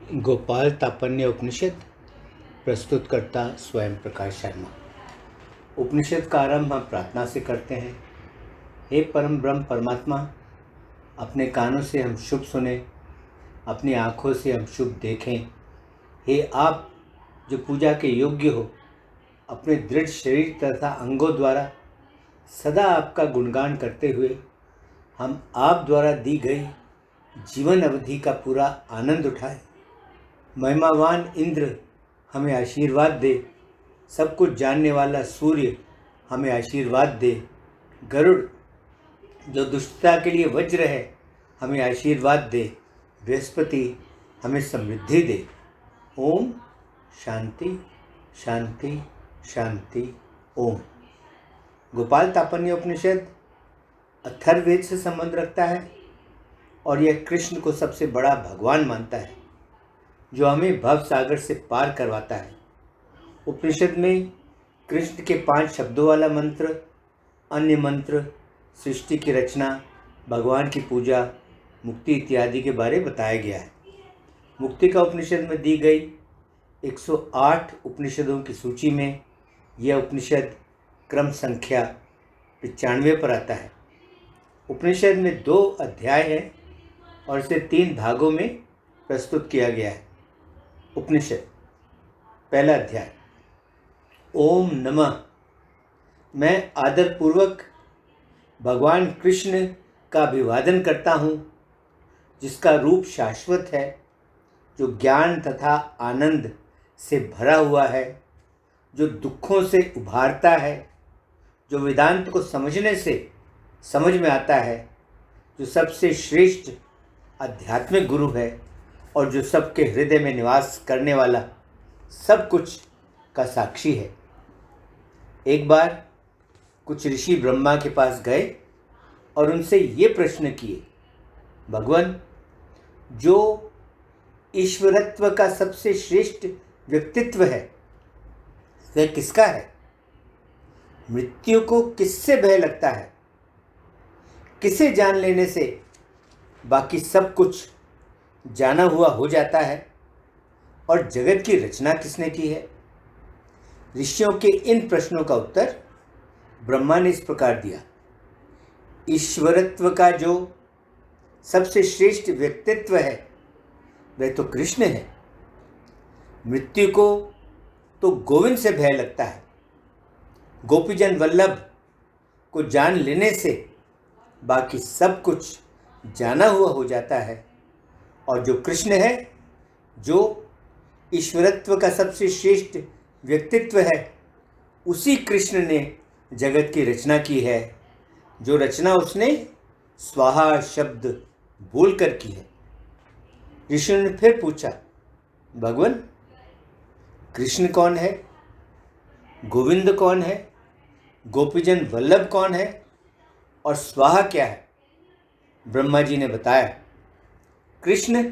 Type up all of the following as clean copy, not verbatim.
गोपाल तापन्य उपनिषद प्रस्तुत करता स्वयं प्रकाश शर्मा। उपनिषद का आरंभ हम प्रार्थना से करते हैं। हे परम ब्रह्म परमात्मा, अपने कानों से हम शुभ सुने, अपनी आँखों से हम शुभ देखें। हे आप जो पूजा के योग्य हो, अपने दृढ़ शरीर तथा अंगों द्वारा सदा आपका गुणगान करते हुए हम आप द्वारा दी गई जीवन अवधि का पूरा आनंद उठाएं। महिमावान इंद्र हमें आशीर्वाद दे, सब कुछ जानने वाला सूर्य हमें आशीर्वाद दे, गरुड़ जो दुष्टता के लिए वज्र है हमें आशीर्वाद दे, बृहस्पति हमें समृद्धि दे। ओम शांति शांति शांति ओम। गोपाल तापन्य उपनिषद अथर्ववेद से संबंध रखता है और यह कृष्ण को सबसे बड़ा भगवान मानता है जो हमें भव सागर से पार करवाता है। उपनिषद में कृष्ण के 5 शब्दों वाला मंत्र, अन्य मंत्र, सृष्टि की रचना, भगवान की पूजा, मुक्ति इत्यादि के बारे में बताया गया है। मुक्ति का उपनिषद में दी गई 108 उपनिषदों की सूची में यह उपनिषद क्रम संख्या 95 पर आता है। उपनिषद में 2 अध्याय हैं और इसे 3 भागों में प्रस्तुत किया गया है। उपनिषद पहला अध्याय। ओम नमः। मैं आदरपूर्वक भगवान कृष्ण का अभिवादन करता हूँ, जिसका रूप शाश्वत है, जो ज्ञान तथा आनंद से भरा हुआ है, जो दुखों से उभारता है, जो वेदांत को समझने से समझ में आता है, जो सबसे श्रेष्ठ आध्यात्मिक गुरु है और जो सबके हृदय में निवास करने वाला सब कुछ का साक्षी है। एक बार कुछ ऋषि ब्रह्मा के पास गए और उनसे ये प्रश्न किए, भगवान, जो ईश्वरत्व का सबसे श्रेष्ठ व्यक्तित्व है वह किसका है? मृत्यु को किससे भय लगता है? किसे जान लेने से बाकी सब कुछ जाना हुआ हो जाता है? और जगत की रचना किसने की है? ऋषियों के इन प्रश्नों का उत्तर ब्रह्मा ने इस प्रकार दिया, ईश्वरत्व का जो सबसे श्रेष्ठ व्यक्तित्व है वह तो कृष्ण है। मृत्यु को तो गोविंद से भय लगता है। गोपीजन वल्लभ को जान लेने से बाकी सब कुछ जाना हुआ हो जाता है। और जो कृष्ण है, जो ईश्वरत्व का सबसे श्रेष्ठ व्यक्तित्व है, उसी कृष्ण ने जगत की रचना की है, जो रचना उसने स्वाहा शब्द बोलकर की है। ऋषि ने फिर पूछा, भगवान, कृष्ण कौन है? गोविंद कौन है? गोपीजन वल्लभ कौन है? और स्वाहा क्या है? ब्रह्मा जी ने बताया, कृष्ण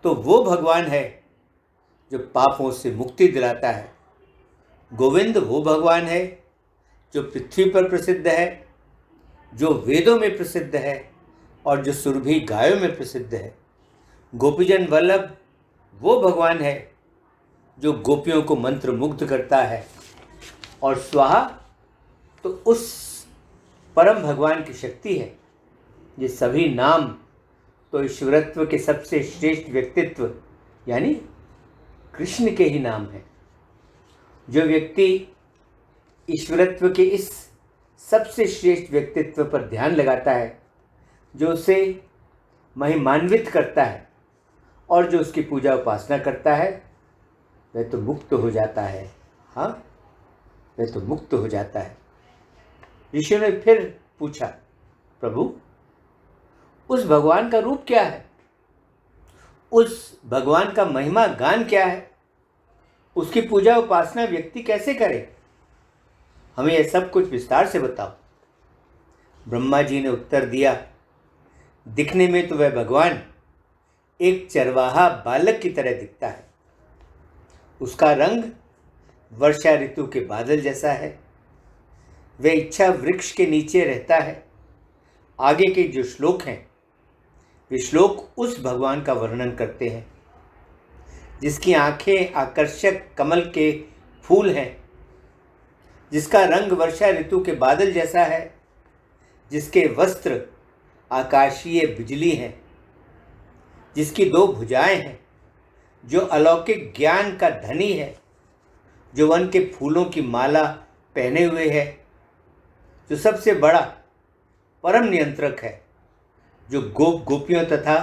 तो वो भगवान है जो पापों से मुक्ति दिलाता है। गोविंद वो भगवान है जो पृथ्वी पर प्रसिद्ध है, जो वेदों में प्रसिद्ध है और जो सुरभि गायों में प्रसिद्ध है। गोपीजन वल्लभ वो भगवान है जो गोपियों को मंत्र मुग्ध करता है। और स्वाहा तो उस परम भगवान की शक्ति है। ये सभी नाम तो ईश्वरत्व के सबसे श्रेष्ठ व्यक्तित्व यानी कृष्ण के ही नाम है। जो व्यक्ति ईश्वरत्व के इस सबसे श्रेष्ठ व्यक्तित्व पर ध्यान लगाता है, जो उसे महिमान्वित करता है और जो उसकी पूजा उपासना करता है, वह तो मुक्त हो जाता है। हाँ, वह तो मुक्त हो जाता है। ऋषि ने फिर पूछा, प्रभु, उस भगवान का रूप क्या है? उस भगवान का महिमा गान क्या है? उसकी पूजा उपासना व्यक्ति कैसे करे? हमें यह सब कुछ विस्तार से बताओ। ब्रह्मा जी ने उत्तर दिया, दिखने में तो वह भगवान एक चरवाहा बालक की तरह दिखता है। उसका रंग वर्षा ऋतु के बादल जैसा है। वह इच्छा वृक्ष के नीचे रहता है। आगे के जो श्लोक हैं वे श्लोक उस भगवान का वर्णन करते हैं। जिसकी आंखें आकर्षक कमल के फूल हैं, जिसका रंग वर्षा ऋतु के बादल जैसा है, जिसके वस्त्र आकाशीय बिजली हैं, जिसकी 2 भुजाएं हैं, जो अलौकिक ज्ञान का धनी है, जो वन के फूलों की माला पहने हुए है, जो सबसे बड़ा परम नियंत्रक है, जो गोप गोपियों तथा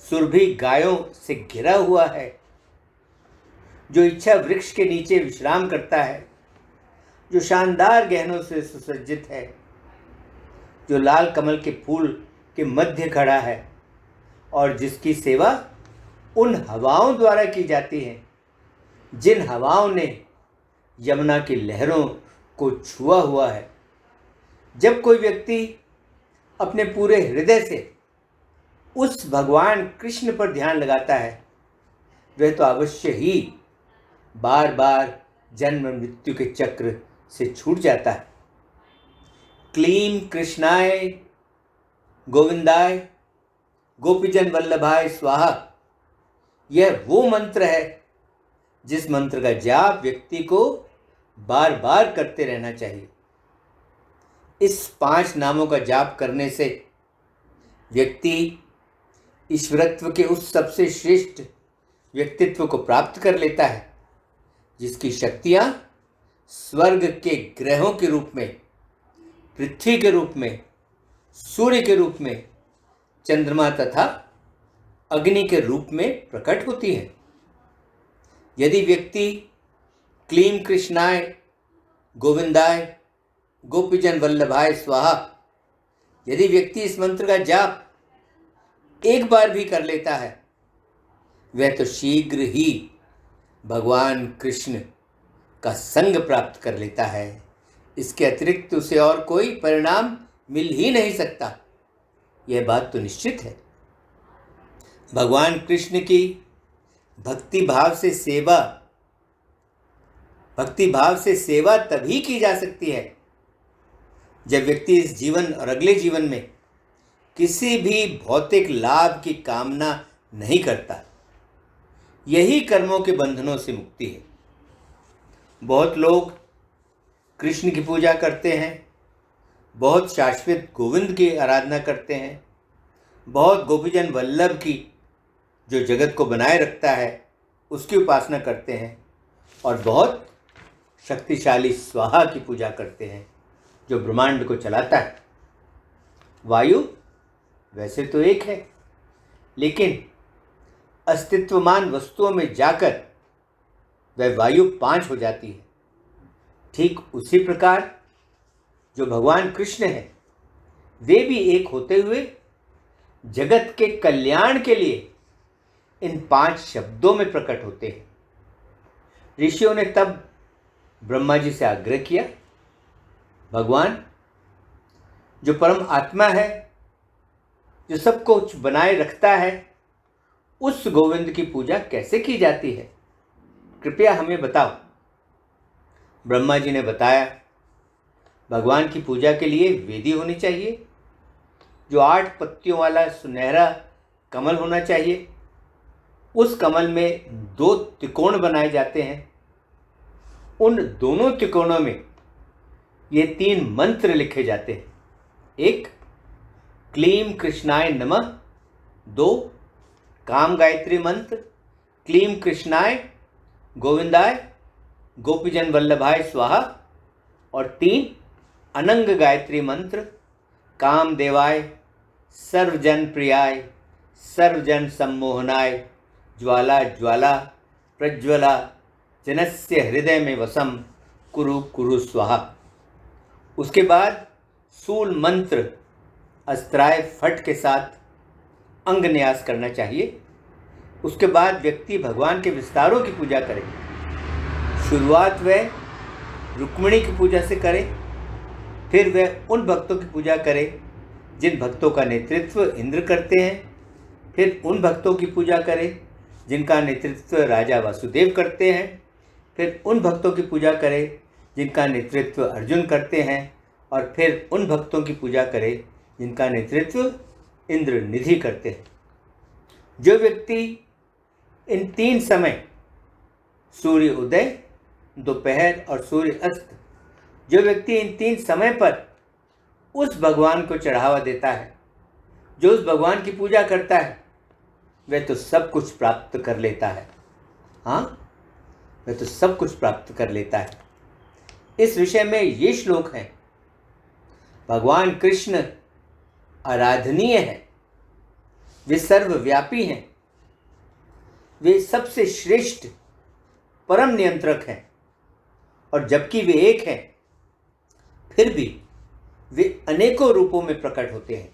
सुरभि गायों से घिरा हुआ है, जो इच्छा वृक्ष के नीचे विश्राम करता है, जो शानदार गहनों से सुसज्जित है, जो लाल कमल के फूल के मध्य खड़ा है और जिसकी सेवा उन हवाओं द्वारा की जाती है जिन हवाओं ने यमुना की लहरों को छुआ हुआ है। जब कोई व्यक्ति अपने पूरे हृदय से उस भगवान कृष्ण पर ध्यान लगाता है, वह तो अवश्य ही बार बार जन्म मृत्यु के चक्र से छूट जाता है। क्लीं कृष्णाय गोविंदाय गोपीजन वल्लभाय स्वाहा, यह वो मंत्र है जिस मंत्र का जाप व्यक्ति को बार बार करते रहना चाहिए। इस 5 नामों का जाप करने से व्यक्ति ईश्वरत्व के उस सबसे श्रेष्ठ व्यक्तित्व को प्राप्त कर लेता है जिसकी शक्तियां स्वर्ग के ग्रहों के रूप में, पृथ्वी के रूप में, सूर्य के रूप में, चंद्रमा तथा अग्नि के रूप में प्रकट होती है। यदि व्यक्ति क्लीं कृष्णाय गोविंदाय गोपीजन वल्लभाय स्वाहा, यदि व्यक्ति इस मंत्र का जाप एक बार भी कर लेता है, वह तो शीघ्र ही भगवान कृष्ण का संग प्राप्त कर लेता है। इसके अतिरिक्त उसे और कोई परिणाम मिल ही नहीं सकता, यह बात तो निश्चित है। भगवान कृष्ण की भक्ति भाव से सेवा तभी की जा सकती है जब व्यक्ति इस जीवन और अगले जीवन में किसी भी भौतिक लाभ की कामना नहीं करता। यही कर्मों के बंधनों से मुक्ति है। बहुत लोग कृष्ण की पूजा करते हैं, बहुत शाश्वत गोविंद की आराधना करते हैं, बहुत गोपीजन वल्लभ की, जो जगत को बनाए रखता है, उसकी उपासना करते हैं, और बहुत शक्तिशाली स्वाहा की पूजा करते हैं जो ब्रह्मांड को चलाता है। वायु वैसे तो एक है, लेकिन अस्तित्वमान वस्तुओं में जाकर वह वायु 5 हो जाती है। ठीक उसी प्रकार जो भगवान कृष्ण है, वे भी एक होते हुए जगत के कल्याण के लिए इन 5 शब्दों में प्रकट होते हैं। ऋषियों ने तब ब्रह्मा जी से आग्रह किया, भगवान जो परम आत्मा है, जो सब कुछ बनाए रखता है, उस गोविंद की पूजा कैसे की जाती है, कृपया हमें बताओ। ब्रह्मा जी ने बताया, भगवान की पूजा के लिए वेदी होनी चाहिए, जो 8 पत्तियों वाला सुनहरा कमल होना चाहिए। उस कमल में 2 त्रिकोण बनाए जाते हैं। उन दोनों त्रिकोणों में ये 3 मंत्र लिखे जाते हैं। 1 क्लीं कृष्णाय नमः, 2 काम गायत्री मंत्र क्लीं कृष्णाय गोविंदाय गोपीजन वल्लभाय स्वाहा, और 3 अनंग गायत्री मंत्र काम देवाय सर्वजन प्रियाय सर्वजन सम्मोहनाय ज्वाला ज्वाला प्रज्वला जनस्य हृदय में वसम कुरु कुरु स्वाहा। उसके बाद सूल मंत्र अस्त्राय फट के साथ अंग न्यास करना चाहिए। उसके बाद व्यक्ति भगवान के विस्तारों की पूजा करे। शुरुआत वह रुक्मिणी की पूजा से करे, फिर वह उन भक्तों की पूजा करे जिन भक्तों का नेतृत्व इंद्र करते हैं, फिर उन भक्तों की पूजा करे जिनका नेतृत्व राजा वासुदेव करते हैं, फिर उन भक्तों की पूजा करे जिनका नेतृत्व अर्जुन करते हैं, और फिर उन भक्तों की पूजा करे जिनका नेतृत्व इंद्र निधि करते हैं। जो व्यक्ति इन 3 समय, सूर्य उदय, दोपहर और सूर्य अस्त, जो व्यक्ति इन 3 समय पर उस भगवान को चढ़ावा देता है, जो उस भगवान की पूजा करता है, वह तो सब कुछ प्राप्त कर लेता है। हाँ, वह तो सब कुछ प्राप्त कर लेता है। इस विषय में ये श्लोक है, भगवान कृष्ण आराधनीय है, वे सर्वव्यापी हैं, वे सबसे श्रेष्ठ परम नियंत्रक हैं, और जबकि वे एक हैं, फिर भी वे अनेकों रूपों में प्रकट होते हैं।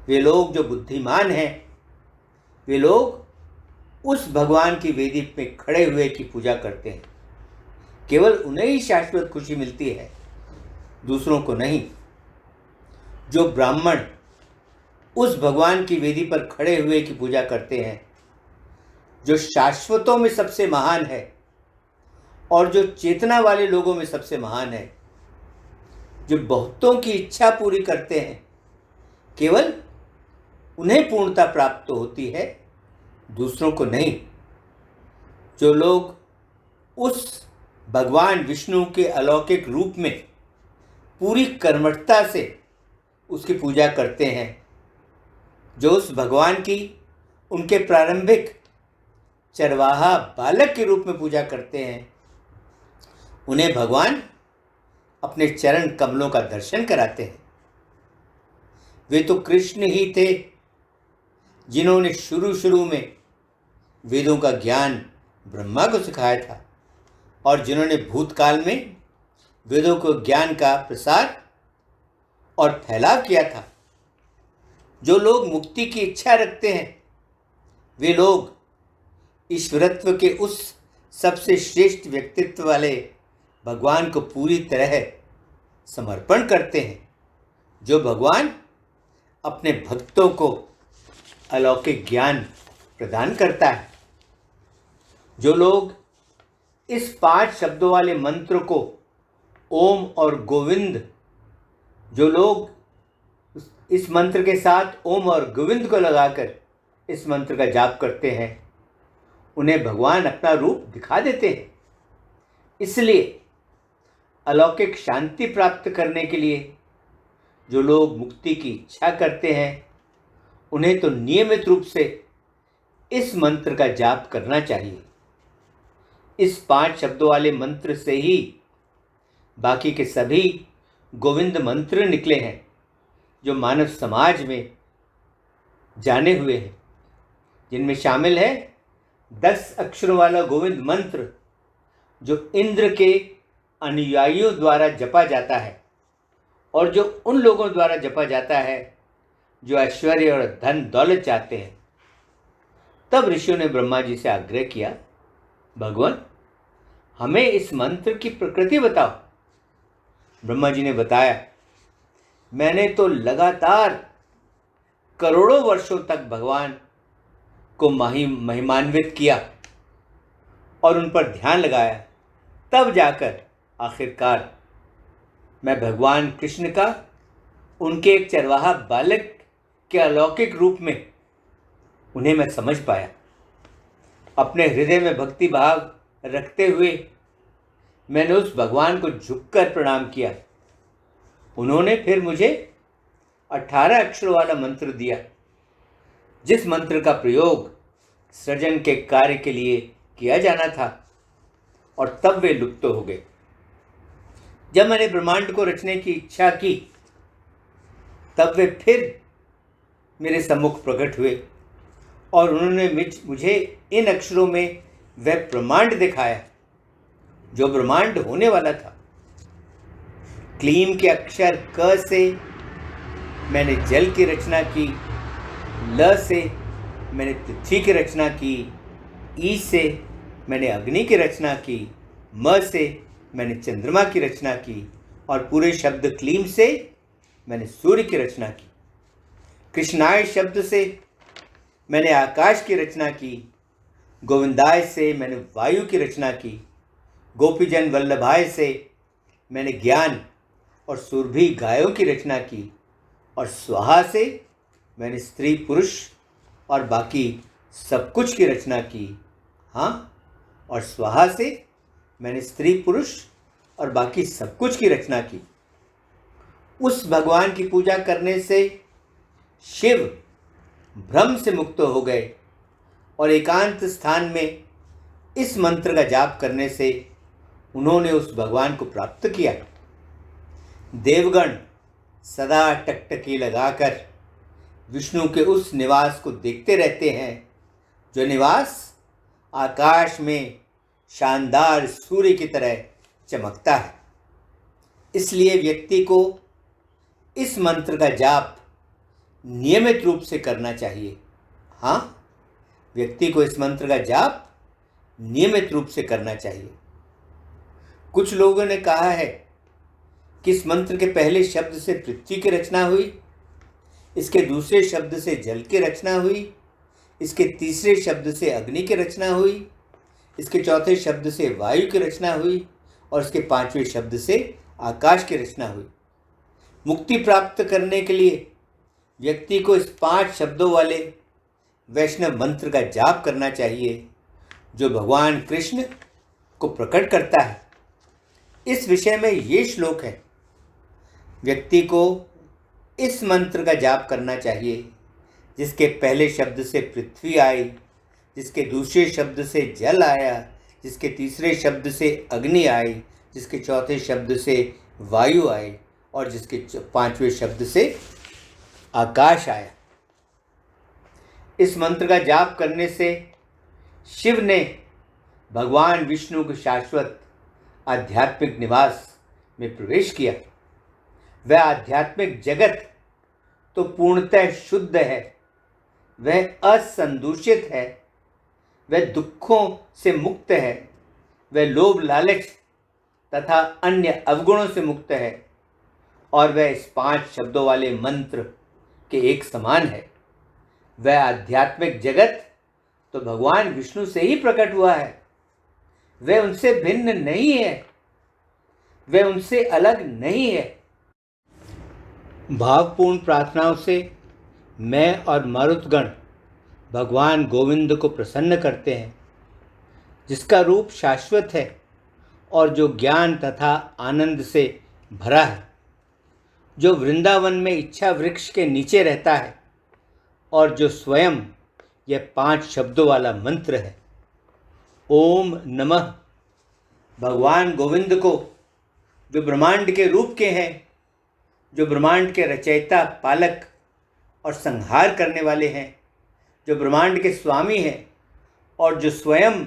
वे लोग जो बुद्धिमान हैं, वे लोग उस भगवान की वेदी में खड़े हुए की पूजा करते हैं। केवल उन्हें ही शाश्वत खुशी मिलती है, दूसरों को नहीं। जो ब्राह्मण उस भगवान की वेदी पर खड़े हुए की पूजा करते हैं, जो शाश्वतों में सबसे महान है और जो चेतना वाले लोगों में सबसे महान है, जो बहुतों की इच्छा पूरी करते हैं, केवल उन्हें पूर्णता प्राप्त होती है, दूसरों को नहीं। जो लोग उस भगवान विष्णु के अलौकिक रूप में पूरी कर्मठता से उसकी पूजा करते हैं, जो उस भगवान की उनके प्रारंभिक चरवाहा बालक के रूप में पूजा करते हैं, उन्हें भगवान अपने चरण कमलों का दर्शन कराते हैं। वे तो कृष्ण ही थे जिन्होंने शुरू में वेदों का ज्ञान ब्रह्मा को सिखाया था, और जिन्होंने भूतकाल में वेदों को ज्ञान का प्रसार और फैलाव किया था। जो लोग मुक्ति की इच्छा रखते हैं, वे लोग ईश्वरत्व के उस सबसे श्रेष्ठ व्यक्तित्व वाले भगवान को पूरी तरह समर्पण करते हैं, जो भगवान अपने भक्तों को अलौकिक ज्ञान प्रदान करता है। जो लोग इस 5 शब्दों वाले मंत्र को, ओम और गोविंद, जो लोग इस मंत्र के साथ ओम और गोविंद को लगाकर इस मंत्र का जाप करते हैं, उन्हें भगवान अपना रूप दिखा देते हैं। इसलिए अलौकिक शांति प्राप्त करने के लिए जो लोग मुक्ति की इच्छा करते हैं, उन्हें तो नियमित रूप से इस मंत्र का जाप करना चाहिए। इस 5 शब्दों वाले मंत्र से ही बाकी के सभी गोविंद मंत्र निकले हैं, जो मानव समाज में जाने हुए हैं, जिनमें शामिल है 10 अक्षरों वाला गोविंद मंत्र, जो इंद्र के अनुयायियों द्वारा जपा जाता है, और जो उन लोगों द्वारा जपा जाता है जो ऐश्वर्य और धन दौलत चाहते हैं। तब ऋषियों ने ब्रह्मा जी से आग्रह किया, भगवान, हमें इस मंत्र की प्रकृति बताओ। ब्रह्मा जी ने बताया, मैंने तो लगातार करोड़ों वर्षों तक भगवान को महिमान्वित किया और उन पर ध्यान लगाया, तब जाकर आखिरकार मैं भगवान कृष्ण का उनके एक चरवाहा बालक के अलौकिक रूप में उन्हें मैं समझ पाया। अपने हृदय में भक्ति भाव रखते हुए मैंने उस भगवान को झुककर प्रणाम किया। उन्होंने फिर मुझे 18 अक्षरों वाला मंत्र दिया, जिस मंत्र का प्रयोग सृजन के कार्य के लिए किया जाना था, और तब वे लुप्त हो गए। जब मैंने ब्रह्मांड को रचने की इच्छा की, तब वे फिर मेरे सम्मुख प्रकट हुए और उन्होंने मुझे इन अक्षरों में वह ब्रह्मांड दिखाया जो ब्रह्मांड होने वाला था। क्लीम के अक्षर क से मैंने जल की रचना की, ल से मैंने पृथ्वी की रचना की, ई से मैंने अग्नि की रचना की, म से मैंने चंद्रमा की रचना की, और पूरे शब्द क्लीम से मैंने सूर्य की रचना की। कृष्णाय शब्द से मैंने आकाश की रचना की, गोविंदाय से मैंने वायु की रचना की, गोपीजन वल्लभाय से मैंने ज्ञान और सुरभि गायों की रचना की, और स्वाहा से मैंने स्त्री पुरुष और बाकी सब कुछ की रचना की। हाँ, और स्वाहा से मैंने स्त्री पुरुष और बाकी सब कुछ की रचना की। उस भगवान की पूजा करने से शिव भ्रम से मुक्त हो गए और एकांत स्थान में इस मंत्र का जाप करने से उन्होंने उस भगवान को प्राप्त किया। देवगण सदा टकटकी लगाकर विष्णु के उस निवास को देखते रहते हैं जो निवास आकाश में शानदार सूर्य की तरह चमकता है। इसलिए व्यक्ति को इस मंत्र का जाप नियमित रूप से करना चाहिए। हाँ, व्यक्ति को इस मंत्र का जाप नियमित रूप से करना चाहिए। कुछ लोगों ने कहा है कि इस मंत्र के पहले शब्द से पृथ्वी की रचना हुई, इसके दूसरे शब्द से जल की रचना हुई, इसके तीसरे शब्द से अग्नि की रचना हुई, इसके चौथे शब्द से वायु की रचना हुई और इसके पांचवें शब्द से आकाश की रचना हुई। मुक्ति प्राप्त करने के लिए व्यक्ति को इस 5 शब्दों वाले वैष्णव मंत्र का जाप करना चाहिए जो भगवान कृष्ण को प्रकट करता है। इस विषय में ये श्लोक है। व्यक्ति को इस मंत्र का जाप करना चाहिए जिसके पहले शब्द से पृथ्वी आई, जिसके दूसरे शब्द से जल आया, जिसके तीसरे शब्द से अग्नि आई, जिसके चौथे शब्द से वायु आई और जिसके पांचवें शब्द से आकाश आया। इस मंत्र का जाप करने से शिव ने भगवान विष्णु के शाश्वत आध्यात्मिक निवास में प्रवेश किया। वह आध्यात्मिक जगत तो पूर्णतः शुद्ध है, वह असंदूषित है, वह दुखों से मुक्त है, वह लोभ लालच तथा अन्य अवगुणों से मुक्त है और वह इस 5 शब्दों वाले मंत्र के एक समान है। वह आध्यात्मिक जगत तो भगवान विष्णु से ही प्रकट हुआ है। वह उनसे भिन्न नहीं है, वह उनसे अलग नहीं है। भावपूर्ण प्रार्थनाओं से मैं और मारुतगण भगवान गोविंद को प्रसन्न करते हैं, जिसका रूप शाश्वत है और जो ज्ञान तथा आनंद से भरा है, जो वृंदावन में इच्छा वृक्ष के नीचे रहता है और जो स्वयं यह 5 शब्दों वाला मंत्र है। ओम नमः। भगवान गोविंद को जो ब्रह्मांड के रूप के हैं, जो ब्रह्मांड के रचयिता, पालक और संहार करने वाले हैं, जो ब्रह्मांड के स्वामी हैं और जो स्वयं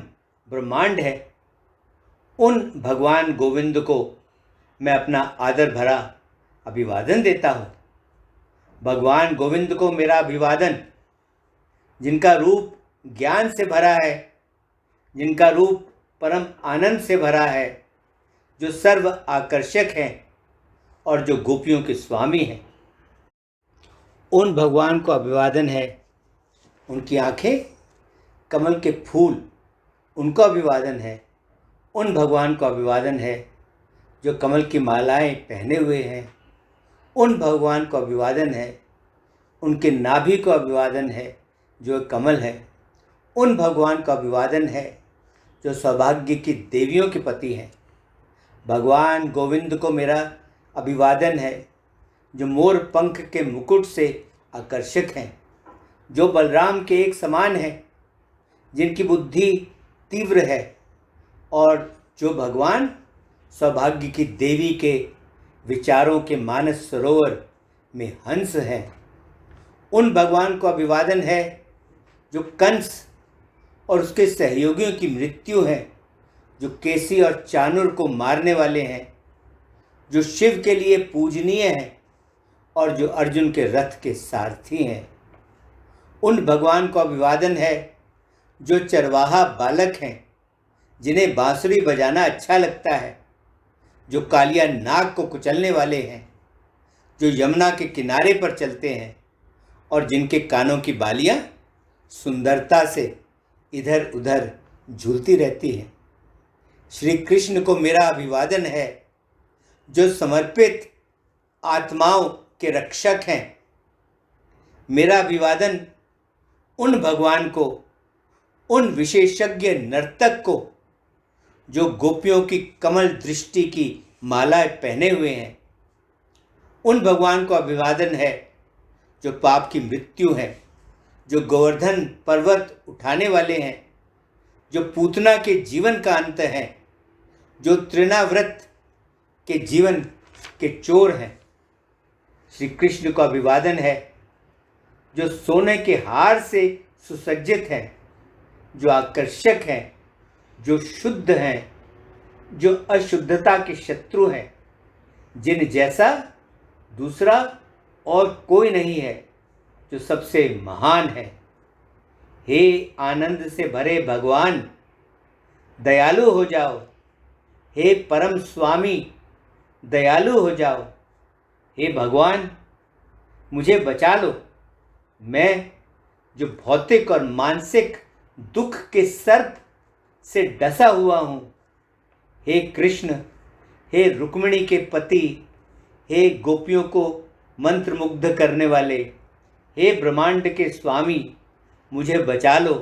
ब्रह्मांड है, उन भगवान गोविंद को मैं अपना आदर भरा अभिवादन देता हूँ। भगवान गोविंद को मेरा अभिवादन, जिनका रूप ज्ञान से भरा है, जिनका रूप परम आनंद से भरा है, जो सर्व आकर्षक हैं और जो गोपियों के स्वामी हैं, उन भगवान को अभिवादन है। उनकी आंखें कमल के फूल, उनको अभिवादन है। उन भगवान को अभिवादन है जो कमल की मालाएं पहने हुए हैं। उन भगवान को अभिवादन है। उनके नाभि को अभिवादन है जो कमल है। उन भगवान का अभिवादन है जो सौभाग्य की देवियों के पति हैं। भगवान गोविंद को मेरा अभिवादन है जो मोर पंख के मुकुट से आकर्षक हैं, जो बलराम के एक समान हैं, जिनकी बुद्धि तीव्र है और जो भगवान सौभाग्य की देवी के विचारों के मानस सरोवर में हंस हैं। उन भगवान को अभिवादन है जो कंस और उसके सहयोगियों की मृत्यु है, जो केसी और चाणूर को मारने वाले हैं, जो शिव के लिए पूजनीय हैं और जो अर्जुन के रथ के सारथी हैं। उन भगवान को अभिवादन है जो चरवाहा बालक हैं, जिन्हें बांसुरी बजाना अच्छा लगता है, जो कालिया नाग को कुचलने वाले हैं, जो यमुना के किनारे पर चलते हैं और जिनके कानों की बालियां सुंदरता से इधर उधर झूलती रहती हैं। श्री कृष्ण को मेरा अभिवादन है जो समर्पित आत्माओं के रक्षक हैं। मेरा अभिवादन उन भगवान को उन विशेषज्ञ नर्तक को जो गोपियों की कमल दृष्टि की मालाएं पहने हुए हैं, उन भगवान को अभिवादन है जो पाप की मृत्यु है, जो गोवर्धन पर्वत उठाने वाले हैं, जो पूतना के जीवन का अंत है, जो तृणाव्रत के जीवन के चोर हैं। श्री कृष्ण को अभिवादन है जो सोने के हार से सुसज्जित हैं, जो आकर्षक हैं, जो शुद्ध हैं, जो अशुद्धता के शत्रु हैं, जिन जैसा दूसरा और कोई नहीं है, जो सबसे महान है। हे आनंद से भरे भगवान, दयालु हो जाओ। हे परम स्वामी, दयालु हो जाओ। हे भगवान, मुझे बचा लो। मैं जो भौतिक और मानसिक दुख के सर्प से डसा हुआ हूँ। हे कृष्ण, हे रुक्मिणी के पति, हे गोपियों को मंत्रमुग्ध करने वाले, हे ब्रह्मांड के स्वामी, मुझे बचा लो,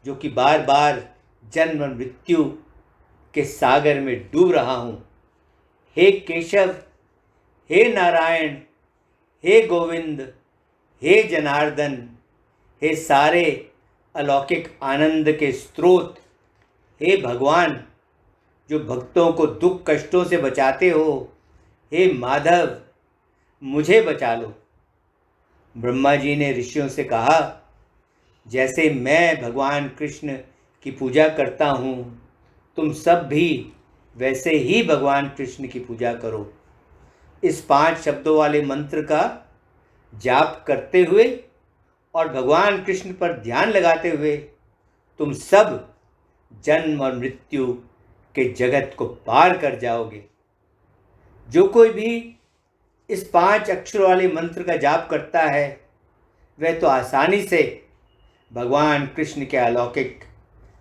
जो कि बार बार जन्म मृत्यु के सागर में डूब रहा हूँ। हे केशव, हे नारायण, हे गोविंद, हे जनार्दन, हे सारे अलौकिक आनंद के स्रोत, हे भगवान जो भक्तों को दुख कष्टों से बचाते हो, हे माधव, मुझे बचा लो। ब्रह्मा जी ने ऋषियों से कहा, जैसे मैं भगवान कृष्ण की पूजा करता हूँ, तुम सब भी वैसे ही भगवान कृष्ण की पूजा करो। इस 5 शब्दों वाले मंत्र का जाप करते हुए और भगवान कृष्ण पर ध्यान लगाते हुए तुम सब जन्म और मृत्यु के जगत को पार कर जाओगे। जो कोई भी इस 5 अक्षर वाले मंत्र का जाप करता है, वह तो आसानी से भगवान कृष्ण के अलौकिक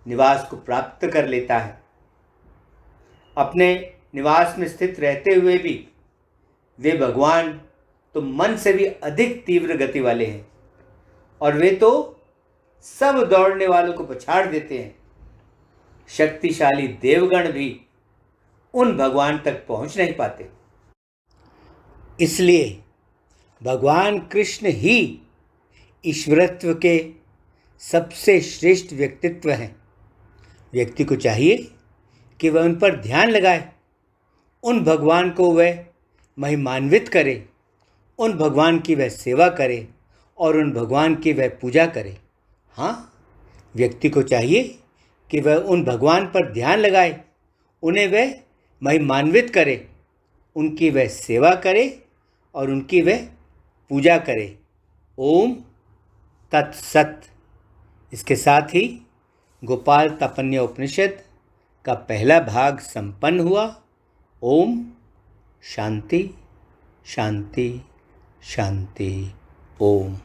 निवास को प्राप्त कर लेता है। अपने निवास में स्थित रहते हुए भी वे भगवान तो मन से भी अधिक तीव्र गति वाले हैं, और वे तो सब दौड़ने वालों को पछाड़ देते हैं। शक्तिशाली देवगण भी उन भगवान तक पहुंच नहीं पाते। इसलिए भगवान कृष्ण ही ईश्वरत्व के सबसे श्रेष्ठ व्यक्तित्व हैं। व्यक्ति को चाहिए कि वह उन पर ध्यान लगाए, उन भगवान को वह महिमान्वित करे, उन भगवान की वह सेवा करे और उन भगवान की वह पूजा करे। हाँ, व्यक्ति को चाहिए कि वह उन भगवान पर ध्यान लगाए, उन्हें वह महिमान्वित करे, उनकी वह सेवा करे और उनकी वह पूजा करे। ओम तत्सत। इसके साथ ही गोपाल तापन्य उपनिषद का पहला भाग संपन्न हुआ। ओम शांति शांति शांति। ओम।